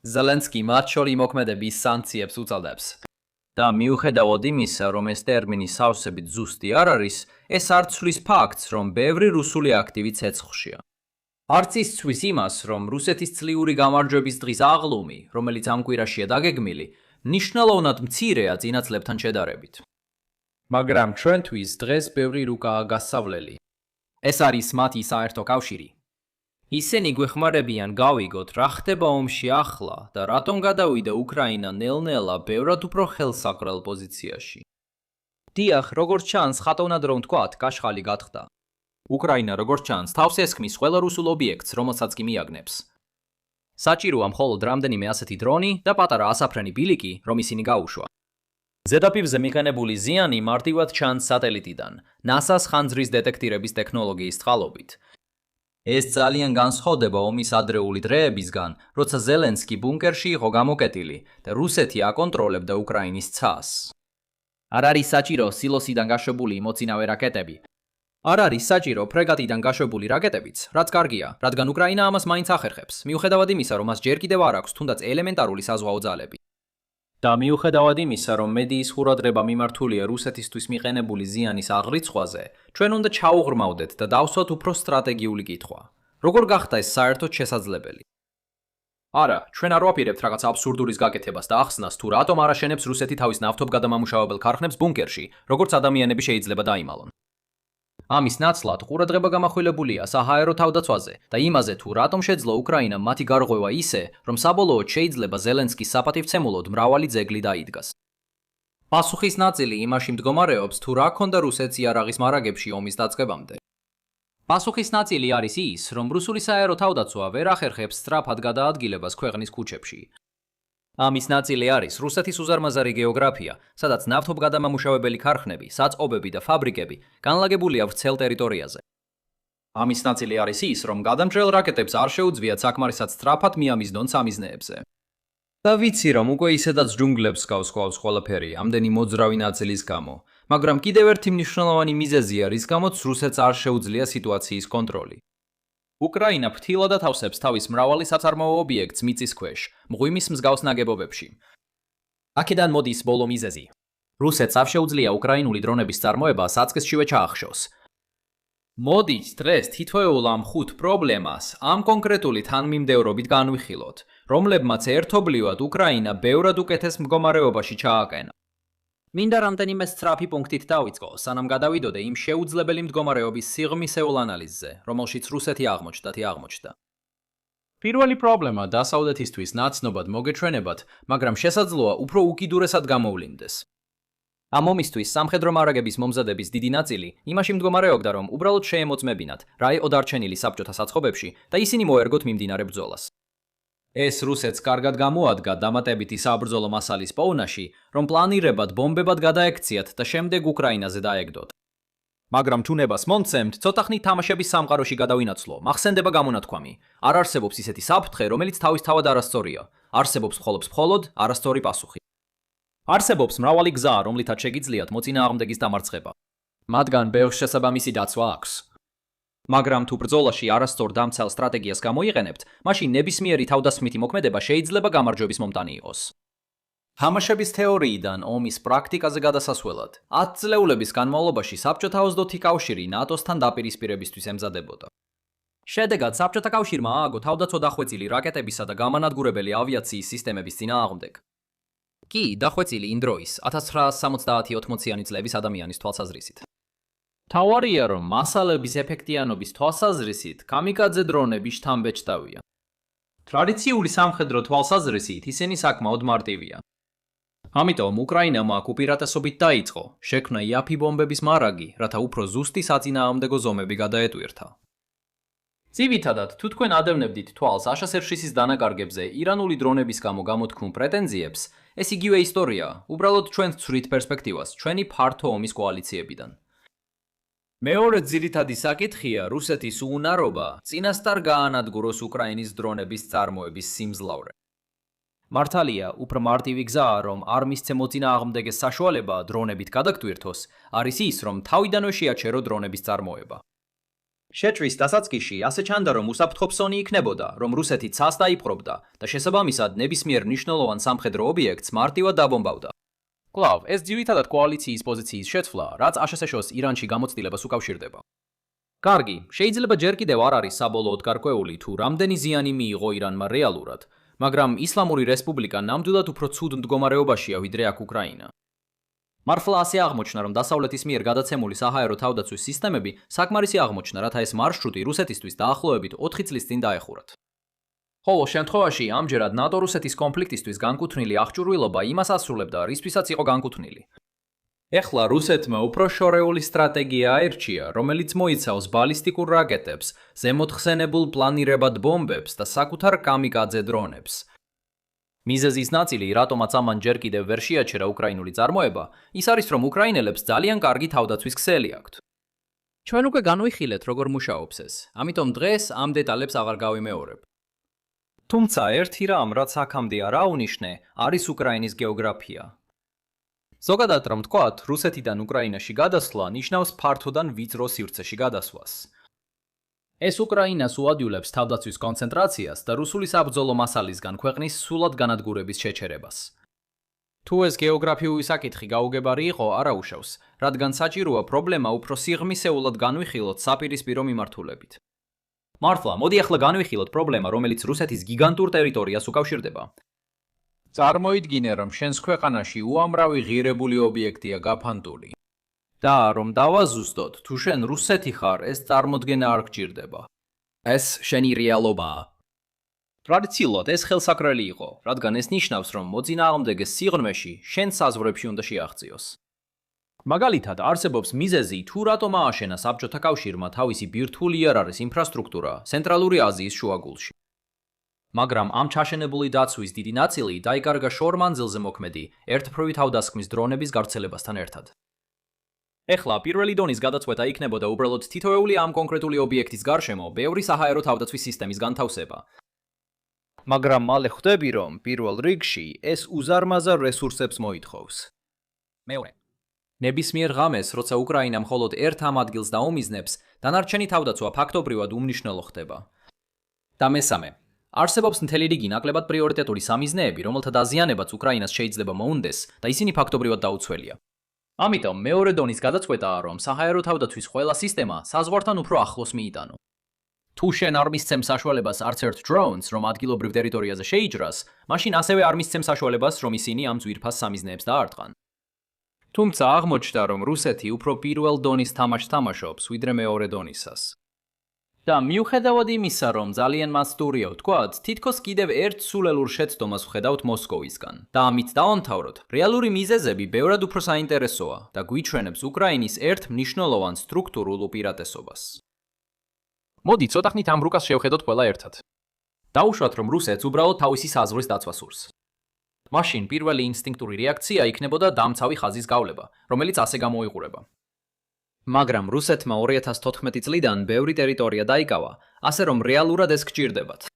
ზელენსკი მათ შორის მოქმედების სანქციებს უწოდებს. და მიუხედავად იმისა, რომ ეს ტერმინი სავსებით ზუსტი არ არის, ეს არ ცვლის ფაქტს, რომ ბევრი რუსული აქტივი ცეცხლშია. არც ის ცვის იმას, რომ რუსეთის ძლიური გამარჯვების დღის აღლუმი, რომელიც ამ კვირაშია დაგეგმილი, ნიშნულოვნად მცირეა წინა წლებთან შედარებით. მაგრამ ჩვენთვის დღეს ბევრი რუკაა გასავლელი. ეს არის მათი საერთო კავშირი. ისინი გვეხმარებიან გავიგოთ, რა ხდება ომში ახლა და რატომ გადავიდა უკრაინა ნელ-ნელა ბევრად უფრო ხელსაყრელ პოზიციაში. დიახ, როგორც ჩანს, ხატოვნად რომ ვთქვათ, კაშხალი გათხდა. უკრაინა როგორც ჩანს, თავს ესხმის ყველა რუსულ ობიექტს, რომელსაც კი მიაგნებს. საჭიროა მხოლოდ რამდენიმე ასეთი დრონი და პატარა ასაფრენი ბილიკი, რომ ისინი გაუშვა. ზედაპირზე მიყენებული ზიანი მარტივად ჩანს სატელიტიდან, NASA-ს ხანძრის დეტექტირების ტექნოლოგიის წყალობით. ეს ძალიან განსხვავდება ომის ადრეული დღეებისგან, როცა ზელენსკი ბუნკერში იყო გამოკეტილი და რუსეთი აკონტროლებდა უკრაინის ცას. არ არის საჭირო სილოსიდან გაშვებული მოცინავე რაკეტები. არ არის საჭირო ფრეგატიდან გაშვებული რაკეტებიც, რაც კარგია, რადგან უკრაინა ამას მაინც ახერხებს, მიუხედავად იმისა, რომ მას ჯერ კიდევ არ აქვს თუნდაც ელემენტარული საზღვაო ძალები. და მიუხედავად იმისა, რომ მედიის ხურადღება მიმართულია რუსეთისთვის მიყენებული ზიანის აღრიცხვაზე, ჩვენ უნდა ჩაუღრმავდეთ და დავსვათ უფრო სტრატეგიული კითხვა. როგორ გახდა ეს საერთოდ შესაძლებელი? არა, ჩვენ არ ვაპირებთ რაღაც აბსურდურის გაკეთებას და ახსნას, თუ რატომ არ აშენებს რუსეთი თავის ნავთობგადამამუშავებელ ქარხნებს ბუნკერში, როგორც ადამიანები შეიძლება დაიმალონ. ამის ნაცვლად ყურადღება გამახვილებულია საჰაერო თავდაცვაზე და იმაზე, თუ რატომ შეძლო უკრაინამ მათი გარღვევა ისე, რომ საბოლოოდ შეიძლება ზელენსკის საპატივცემულოდ მრავალი ძეგლი დაიდგას. პასუხის ნაწილი იმაში მდგომარეობს, თუ რა ქონდა რუსეთს იარაღის მარაგებში ომის დაწყებამდე. პასუხის ნაწილი არის ის, რომ რუსული საერო თავდაცვა ვერ ახერხებს სწრაფად გადაადგილებას ქვეყნის ქუჩებში. ამის ნაწილი არის რუსეთის უზარმაზარი გეოგრაფია, სადაც ნავთობგადამამუშავებელი ქარხნები, საწყობები და ფაბრიკები განლაგებულია ვრცელ ტერიტორიაზე. ამის ნაწილი არის ის, რომ გადამჭრელ რაკეტებს არ შეუძლიათ საკმარისად სწრაფად მიამიზნონ სამიზნეებზე. და ვიცი, რომ უკვე ისედაც ჯუნგლებს გავს ყველაფერი, ამდენი მოძრავი ნაწილის გამო, მაგრამ კიდევ ერთი მნიშვნელოვანი მიზეზია, რის გამოც რუსეთს არ შეუძლია სიტუაციის კონტროლი. უკრაინა ფრთილად ათავსებს თავის მრავალი საწარმოო ობიექტს მიწის ქვეშ, მღვიმის მსგავს ნაგებობებში. აქედან მოდის ბოლო მიზეზი. რუსეთს არ შეუძლია უკრაინული დრონების წარმოება საწყისშივე ჩაახშოს. მოდით დღეს თითოეულ ამ 5 პრობლემას ამ კონკრეტული თანმიმდევრობით განვიხილოთ, რომლებმაც ერთობლივად უკრაინა ბევრად უკეთეს მდგომარეობაში ჩააყენა. მინდა რამდენიმე სწრაფი პუნქტით დავიწყო, სანამ გადავიდოდე იმ შეუძლებელი მდგომარეობის სიღრმისეულ ანალიზზე, რომელშიც რუსეთი აღმოჩნდა. პირველი პრობლემა დასავლეთისთვის ნაცნობად მოგეჩვენებათ, მაგრამ შესაძლოა უფრო უკიდურესად გამოვლინდეს. ამ ომისთვის სამხედრო მარაგების მომზადების დიდი ნაწილი იმაში მდგომარეობდა, რომ უბრალოდ შეემოწმებინათ, რა იყო დარჩენილი საბჭოთა საწყობებში და ისინი მოერგოთ მიმდინარე ბრძოლას. ეს რუსეთს კარგად გამოადგა დამატებითი საბრძოლო მასალის პოვნაში, რომ პლანირებად ბომბებად გადაექციათ და შემდეგ უკრაინაზე დაეგდოთ. მაგრამ თუ ნებას მომცემთ, ცოტა ხნით თამაშების სამყაროში გადავინაცვლო, მახსენდება გამონათქვამი. არ არსებობს ისეთი საფრთხე, რომელიც თავისთავად არასწორია. არსებობს მხოლოდ არასწორი პასუხი. არსებობს მრავალი გზა, რომლითაც შეგიძლიათ მოწინააღმდეგის დამარცხება. მათგან ბევრს შესაბამისი დაცვა აქვს. მაგრამ თუ ბრძოლაში არასწორ დამცელ სტრატეგიას გამოიყენებთ, მაშინ ნებისმიერი თავდასხმითი მოქმედება შეიძლება გამარჯვების მომტანი იყოს. თამაშების თეორიიდან ომის პრაქტიკაზე გადასასვლელად 10 წლეულების განმავლობაში საბჭოთა ოცდოთი კავშირი ნატოსთან დაპირისპირებისთვის ემზადებოდა. შედეგად საბჭოთა კავშირმა ააგო თავდაცვა დახვეწილი რაკეტებისა და გამანადგურებელი ავიაციის სისტემების წინააღმდეგ. კი, დახვეწილი იმ დროის 1970-80-იანი წლების ადამიანის თვალსაზრისით. თავარია, რომ მასალების ეფექტიანობის თვალსაზრისით კამიკაძე დრონები შთამბეჭდავია. ტრადიციული სამხედრო თვალსაზრისით ისინი საკმაოდ მარტივია. ამიტომ უკრაინამ აქ უპირატესობით დაიწყო, შექმნა იაფი ბომბების მარაგი, რათა უფრო ზუსტი საწინააღმდეგო ზომები გადაეტვირთა. ძირითადად, თუ თქვენ ადევნებდით თვალს აშასერშისის დანაკარგებზე ირანული დრონების გამო გამოთქმულ პრეტენზიებს, ეს იგივე ისტორიაა, უბრალოდ ჩვენ ვცვრით პერსპექტივას, ჩვენი ფართო ომის კოალიციებიდან. მეორე ძირითადი საკითხია რუსეთის უუნარობა წინასწარ გაანადგუროს უკრაინის დრონების წარმოების სიმძლავრე. მართალია, უფრო მარტივი გზაა, რომ არ მისცე მოწინააღმდეგეს საშუალება დრონებით გადაგტვირთოს, არის ის, რომ თავიდანვე შეაჩერო დრონების წარმოება. შეჭრის დასაწყისში ასე ჩანდა, რომ უსაფრთხო ფსონი იქნებოდა, რომ რუსეთი ცას დაიპყრობდა და შესაბამისად ნებისმიერ მნიშვნელოვან სამხედრო ობიექტს მარტივად დაბომბავდა. კვლავ, ეს ძირითადად კოალიციის პოზიციის შეცვლა, რაც აშშ-ს ირანში გამოცდილებას უკავშირდება. კარგი, შეიძლება ჯერ კიდევ არ არის საბოლოოდ გარკვეული თუ რამდენი ზიანი მიიღო ირანმა რეალურად, მაგრამ ისლამური რესპუბლიკა ნამდვილად უფრო ცუდ მდგომარეობაშია ვიდრე აქ უკრაინა. მართლა ასე აღმოჩნდა, რომ დასავლეთის მიერ გადაცემული საჰაერო თავდაცვის სისტემები საკმარისი აღმოჩნდა, რათა ეს მარშრუტი რუსეთისთვის დაახლოებით 4 წლის წინ დაეხურათ. ხოლო შემთხვევაში ამჯერად ნატო-რუსეთის კონფლიქტისთვის განკუთვნილი აღჭურვილობა იმას ასრულებდა, რისთვისაც იყო განკუთვნილი. ეხლა რუსეთმა უფრო შორეული სტრატეგია აირჩია, რომელიც მოიცავს ბალისტიკურ რაკეტებს, ზემოთხსენებულ პლანირებად ბომბებს და საკუთარ კამიკაძე დრონებს. მიზეზის ნაწილი, რატომაც ამან ჯერ კიდევ ვერ შეაჩერა უკრაინული წარმოება, ის არის, რომ უკრაინელებს ძალიან კარგი თავდაცვის ქსელი აქვთ. ჩვენ უკვე განვიხილეთ, როგორ მუშაობს ეს, ამიტომ დღეს ამ დეტალებს აღარ გავიმეორებ. თუმცა ერთი რამ, რაც აქამდე არ აუნიშნე, არის უკრაინის გეოგრაფია. ზოგადად რომ ვთქვათ, რუსეთიდან უკრაინაში გადასვლა ნიშნავს ფართოდან ვიწრო სივრცეში გადასვლას. ეს უკრაინას უადვილებს თავდაცვის კონცენტრაციას და რუსული საბრძოლო მასალისგან ქვეყნის სრულად განადგურების შეჩერებას. თუ ეს გეოგრაფიული საკითხი გაუგებარი იყო, არა უშავს, რადგან საჭიროა პრობლემა უფრო სიღრმისეულად განვიხილოთ საპირისპირო მიმართულებით. მართლა, მოდი ახლა განვიხილოთ პრობლემა, რომელიც რუსეთის გიგანტურ ტერიტორიას უკავშირდება. წარმოიდგინე, რომ შენს ქვეყანაში უამრავი ღირებული ობიექტია გაფანტული. და რომ დავაზუსტოთ, თუ შენ რუსეთი ხარ, ეს წარმოდგენა არ გჭირდება. ეს შენი რეალობაა. ტრადიციულად ეს ხელსაყრელი იყო, რადგან ეს ნიშნავს, რომ მოწინააღმდეგეს სიღრმეში შენ საზღვრებში უნდა შეაღწიოს. მაგალითად, არსებობს მიზეზი, თუ რატომ ააშენა საბჭოთა კავშირმა თავისი ბირთვული იარაღის ინფრასტრუქტურა ცენტრალური აზიის შუაგულში. მაგრამ ამ ჩაშენებული დაცვის დიდი ნაწილი დაიკარგა შორ მანძილზე მოქმედი ერთფრთოვი თავდასხმის დრონების გავრცელებასთან ერთად. ეხლა პირველი დონის გადაწყვეტა იქნებოდა უბრალოდ თითოეული ამ კონკრეტული ობიექტის გარშემო ბევრი საჰაერო თავდაცვის სისტემის განთავსება. მაგრამ მალე ხვდები, რომ პირველ რიგში ეს უზარმაზარ რესურსებს მოითხოვს. მეორე. ნებისმიერ ღამეს, როცა უკრაინა მხოლოდ ერთ ამ ადგილს დაუმიზნებს, დანარჩენი თავდაცვა ფაქტობრივად უმნიშვნელო ხდება. და მესამე. არსებობს მთელი რიგი ნაკლებად პრიორიტეტული სამიზნეები, რომელთა დაზიანებაც უკრაინას შეიძლება მოუნდეს და ისინი ფაქტობრივად დაუცველია. ამიტომ მეორე დონის გადაწყვეტაა, რომ საჰაერო თავდაცვის ყველა სისტემა საზღვართან უფრო ახლოს მიიტანო. თუ შენ არ მისცემ საშუალებას არც ერთ დროუნს, რომ ადგილობრივ ტერიტორიაზე შეიჯრას, მაშინ ასევე არ მისცემ საშუალებას, რომ ისინი ამ ძვირფას სამიზნეებს დაარტყან. თუმცა აღმოჩნდა, რომ რუსეთი უფრო პირველ დონის თამაშს თამაშობს, ვიდრე მეორე დონისას. და მიუხედავად იმისა, რომ ძალიან მასტურია ვთქვათ, თითქოს კიდევ ერთ სულელურ შეცდომას ვხედავთ მოსკოვისგან. და ამით დავამთავროთ, რეალური მიზეზები ბევრად უფრო საინტერესოა და გვიჩვენებს უკრაინის ერთ მნიშვნელოვან სტრუქტურულ უპირატესობას. მოდი ცოტა ხნით ამ რუკას შევხედოთ ყველა ერთად. დაუშვათ, რომ რუსეთს უბრალოდ თავისი საზღვრის დაცვა სურს. მაშინ პირველი ინსტინქტური რეაქცია იქნებოდა დამცავი ხაზის გავლება, რომელიც ასე გამოიყურება. მაგრამ რუსეთმა 2014 წლიდან ბევრი ტერიტორია დაიკავა, ასე რომ რეალურად ეს გჭირდებათ.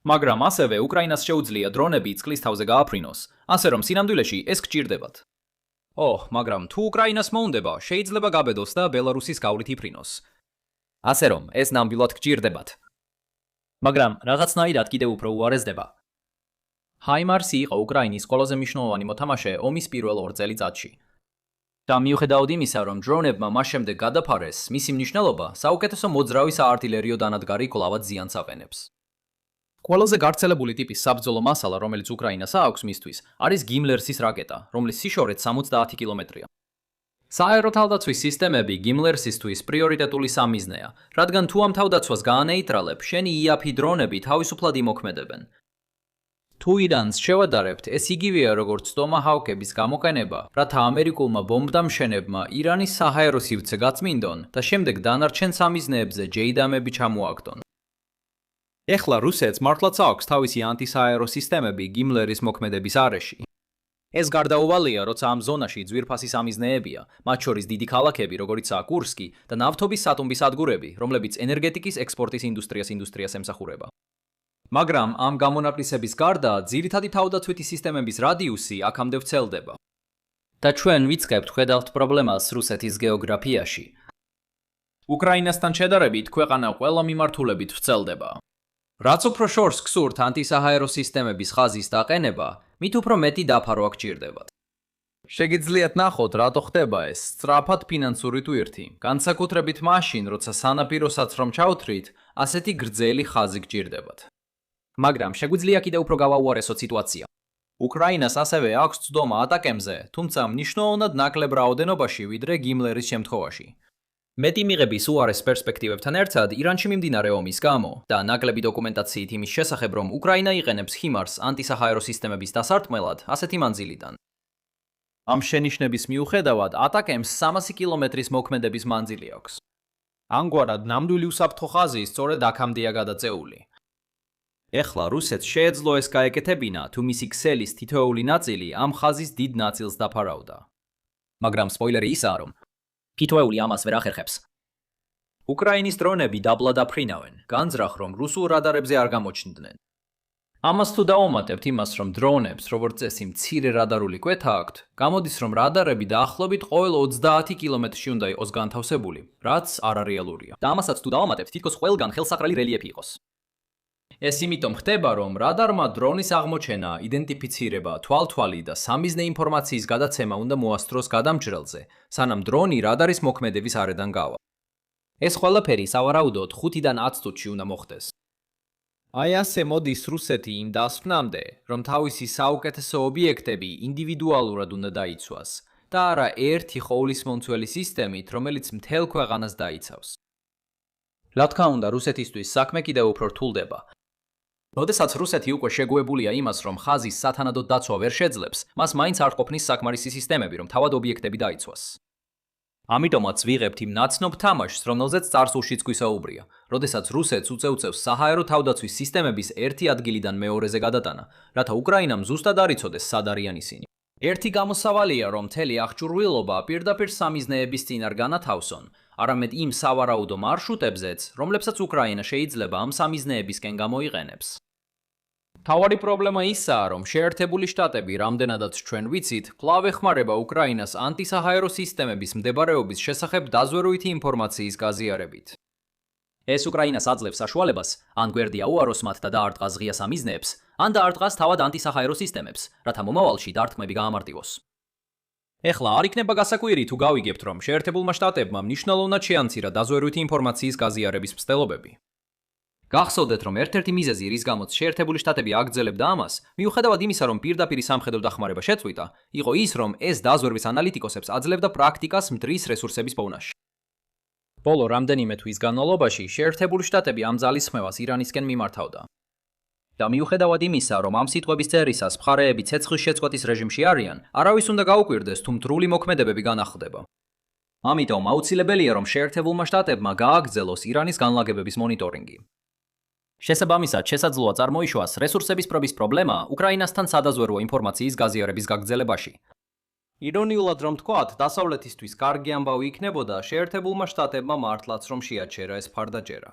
მაგრამ ასევე უკრაინას შეუძლია დრონები წყლის თავზე გააფრინოს, ასე რომ სინამდვილეში ეს გჭირდებათ. მაგრამ თუ უკრაინას მოუნდება, შეიძლება გაბედოს და ბელარუსის გავლით იფრინოს. ასე რომ ეს ნამდვილად გჭირდებათ. მაგრამ რაღაცნაირად კიდევ უფრო უარესდება. ჰაიმარსი იყო უკრაინის ყველაზე მნიშვნელოვანი მოთამაშე ომის პირველ 2 წელიწადში. და მიუხედავად იმისა, რომ დრონებმა მას შემდეგ გადაფარეს, მისი მნიშვნელობა საუკეთესო მოძრავი საარტილერიო დანადგარი კვლავად ზიანს აყენებს. ყველაზე გავრცელებული ტიპის საბრძოლო მასალა, რომელიც უკრაინას აქვს მისთვის, არის გიმლერსის რაკეტა, რომლის სიშორეც 70 კილომეტრია. საჰაერო თავდაცვის სისტემები გიმლერსისთვის პრიორიტეტული სამიზნეა, რადგან თუ ამ თავდაცვას გაანეიტრალებ, შენი იაფი დრონები თავისუფლად იმოქმედებენ. თუ ირანს შევადარებთ, ეს იგივეა როგორც ტომაჰავკების გამოყენება, რათა ამერიკულმა ბომბდამშენებმა ირანის საჰაერო სივრცე გაწმინდონ და შემდეგ დანარჩენ სამიზნეებზე ჯეიდამები ჩამოაგდონ. ეხლა რუსეთს მართლაც აქვს თავისი ანტისაჰაერო სისტემები გიმლერის მოქმედების არეში. ეს გარდაუვალია, როცა ამ ზონაში ძვირფასი სამიზნეებია, მათ შორის დიდი ქალაქები, როგორიცაა კურსკი და ნავთობის სატუმბის სადგურები, რომლებიც ენერგეტიკის ექსპორტის ინდუსტრიას ემსახურება. მაგრამ ამ გამონაკლისების გარდა, ძირითადი თავდაცვითი სისტემების რადიუსი აქამდე ვრცელდება. და ჩვენ ვიწყებთ ხედავთ პრობლემას რუსეთის გეოგრაფიაში. უკრაინასთან შედარებით ქვეყანა ყველა მიმართულებით ვრცელდება. რაც უფრო შორს გსურთ ანტისაჰაერო სისტემების ხაზის დაყენება, მით უფრო მეტი დაფარვა გჭირდებათ. შეგიძლიათ ნახოთ, რატო ხდება ეს სწრაფად ფინანსური ტვირთი, განსაკუთრებით მაშინ, როცა სანაპიროსაც რომ ჩავთვრით, ასეთი გრძელი ხაზი გჭირდებათ. მაგრამ შეგვიძლია კიდევ უფრო გავაუარესოთ სიტუაცია. უკრაინას ასევე აქვს ცდომა ატაკებზე, თუმცა მნიშვნელოვნად ნაკლებ რაოდენობაში, ვიდრე გიმლერის შემთხვევაში. მეტი მიღების უარეს პერსპექტივებთან ერთად ირანში მიმდინარე ომის გამო და ნაკლები დოკუმენტაციით იმის შესახებ, რომ უკრაინა იყენებს ხიმარს ანტისაჰაერო სისტემების დასარტყმელად, ასეთი მანძილიდან. ამ შენიშვნების მიუხედავად, ატაკემს 300 კილომეტრის მოქმედების მანძილი აქვს. ამგვარად, ნამდვილი უსაფრთხო ხაზი სწორედ აქამდეა გადაწეული. ეხლა რუსეთს შეეძლო ეს გაეკეთებინა, თუ მისი ქსელის თითოეული ნაწილი ამ ხაზის დიდ ნაწილს დაფარავდა. მაგრამ სპოილერი ისაა, რომ თითოეული ამას ვერ ახერხებს. უკრაინის დრონები დაბლად აფრინავენ, განზრახ რომ რუსულ რადარებზე არ გამოჩნდნენ. ამას თუ დავუმატებთ იმას, რომ დრონებს, როგორც წესი, მცირე რადარული კვეთა აქვთ, გამოდის, რომ რადარები დაახლოებით ყოველ 30 კილომეტრში უნდა იყოს განთავსებული, რაც არარეალურია. და ამასაც თუ დავუმატებთ, თითქოს ყველგან ხელსაყრელი რელიეფი იყოს. ეს იმიტომ ხდება, რომ რადარმა დრონის აღმოჩენა, იდენტიფიცირება, თვალთვალი და სამიზნე ინფორმაციის გადაცემა უნდა მოასწროს გადამჭრელზე, სანამ დრონი რადარის მოქმედების არედან გავა. ეს ყველაფერი სავარაუდოდ 5-დან 10 წუთში უნდა მოხდეს. აი ასე მოდის რუსეთი იმ დასკვნამდე, რომ თავისი საუკეთესო ობიექტები ინდივიდუალურად უნდა დაიცვას და არა ერთი ყოვლისმომცველი სისტემით, რომელიც მთელ ქვეყანას დაიცავს. რა თქმა უნდა, რუსეთისთვის საქმე კიდევ უფრო რთულდება. როდესაც რუსეთი უკვე შეგუებულია იმას, რომ ხაზის სათანადო დაცვა ვერ შეძლებს, მას მაინც არ ყოფნის საკმარისი სისტემები, რომ თავად ობიექტები დაიცვას. ამიტომაც ვიღებთ იმ ნაცნობ თამაშს, რომელზეც წარსულშიც გვისაუბრია, როდესაც რუსეთს უწევს საჰაერო თავდაცვის სისტემების ერთი ადგილიდან მეორეზე გადატანა, რათა უკრაინამ ზუსტად არ იცოდეს, სად არიან ისინი. ერთი გამოსავალია, რომ მთელი აღჭურვილობა პირდაპირ სამიზნეების წინ არ განათავსონ, არამედ იმ სავარაუდო მარშრუტებზეც, რომლებსაც უკრაინა შეიძლება ამ სამიზნეებისკენ გამოიყენებს. მთავარი პრობლემა ისაა, რომ შეერთებული შტატები, რამდენადაც ჩვენ ვიცით, კვლავ ეხმარება უკრაინას ანტისაჰაერო სისტემების მდებარეობის შესახებ დაზვერვითი ინფორმაციის გაზიარებით. ეს უკრაინას აძლევს საშუალებას, ან გვერდია უაროს მათ და დაარტყას ღია სამიზნეებს, ან დაარტყას თავად ანტისაჰაერო სისტემებს, რათა მომავალში დარტყმები გაამარტივოს. ეხლა არ იქნება გასაკვირი თუ გავიგებთ, რომ შეერთებულმა შტატებმა მნიშვნელოვნად შეამცირა დაზვერვითი ინფორმაციის გაზიარების მცდელობები. გახსოვდეთ, რომ ერთ-ერთი მიზეზი, რის გამოც შეერთებული შტატები აგრძელებდა ამას, მიუხედავად იმისა, რომ პირდაპირ სამხედრო დახმარება შეწყვიტა, იყო ის, რომ ეს დაზვერვის ანალიტიკოსებს აძლევდა პრაქტიკას მტრის რესურსების პოვნაში. ბოლო რამდენიმე თვის განმავლობაში შეერთებული შტატები ამ ძალისხმევას ირანისკენ მიმართავდა. და მიუხედავად იმისა, რომ ამ სიტყვების წერისას მხარეები ცეცხლის შეწყვეტის რეჟიმში არიან, არავის უნდა გაუკვირდეს, თუ მტრული მოქმედებები განახლდება. ამიტომ აუცილებელია, რომ შეერთებულმა შტატებმა გააგრძელოს ირანის განლაგებების მონიტორინგი. შესაბამისად, შესაძლოა წარმოიშვას რესურსების პრობის პრობლემა უკრაინასთან სადაზვერვო ინფორმაციის გაზიარების გაგრძელებაში. ირონიულად რომ თქვათ, დასავლეთისთვის კარგი ამბავი იქნებოდა შეერთებულმა შტატებმა მართლაც რომ შეაჩერა ეს ფარდაჯერა.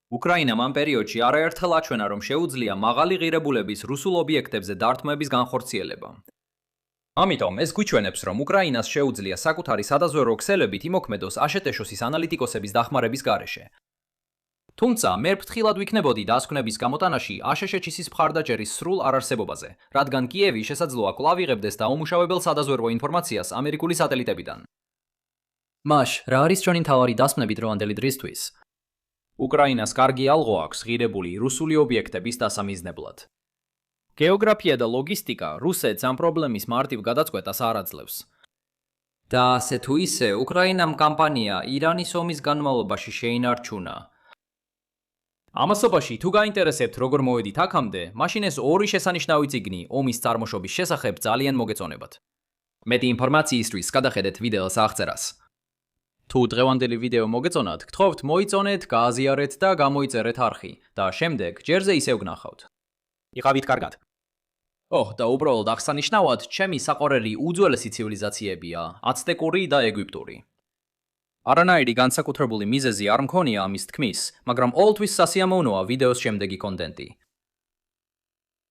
უკრაინამ ამ პერიოდში არაერთხელ აჩვენა, რომ შეუძლია მაღალი ღირებულების რუსულ ობიექტებზე დარტყმების განხორციელება. ამიტომ ეს გვიჩვენებს, რომ უკრაინას შეუძლია საკუთარი სადაზვერვო ქსელებით იმოქმედოს აშეტეშოსის ანალიტიკოსების დახმარების გარეშე. თუმცა, მე ფრთხილად ვიქნებოდი დასკვნების გამოტანაში აშშჩ-ის მხარდაჭერის სრულ არარსებობაზე, რადგან კიევი შესაძლოა კვლავ იღებდეს დაუმუშავებელ სადაზვერვო ინფორმაციას ამერიკული სატელიტებიდან. მაშ, რა არის ჩვენი მთავარი დასკვნები დროანდელი დრისთვის? უკრაინას კარგი ალღო აქვს ღირებული რუსული ობიექტების დასამიზნებლად. გეოგრაფია და ლოგისტიკა რუსეთს ამ პრობლემის მარტივ გადაწყვეტას არ აძლევს. და ასე თუ ისე, უკრაინამ კამპანია ირანის ომის განმავლობაში შეინარჩუნა. ამასობაში თუ გაინტერესებთ როგორ მოვედით აქამდე, მაშინ ეს ორი შესანიშნავი წიგნი ომის წარმოშობის შესახებ ძალიან მოგეწონებათ. მეტი ინფორმაციისთვის გადახედეთ ვიდეოს აღწერას. თუ დღევანდელი ვიდეო მოგეწონათ, გთხოვთ მოიწონეთ, გააზიარეთ და გამოიწერეთ არხი და შემდეგ ჯერზე ისევ გნახავთ. იყავით კარგად. და უბრალოდ აღსანიშნავად, ჩემი საყვარელი უძველესი ცივილიზაციებია, აცტეკური და ეგვიპტური. არანაირი განსაკუთრებული მიზეზი არ მქონია ამის თქმის, მაგრამ ყოველთვის სასიამოვნოა ვიდეოს შემდეგი კონტენტი.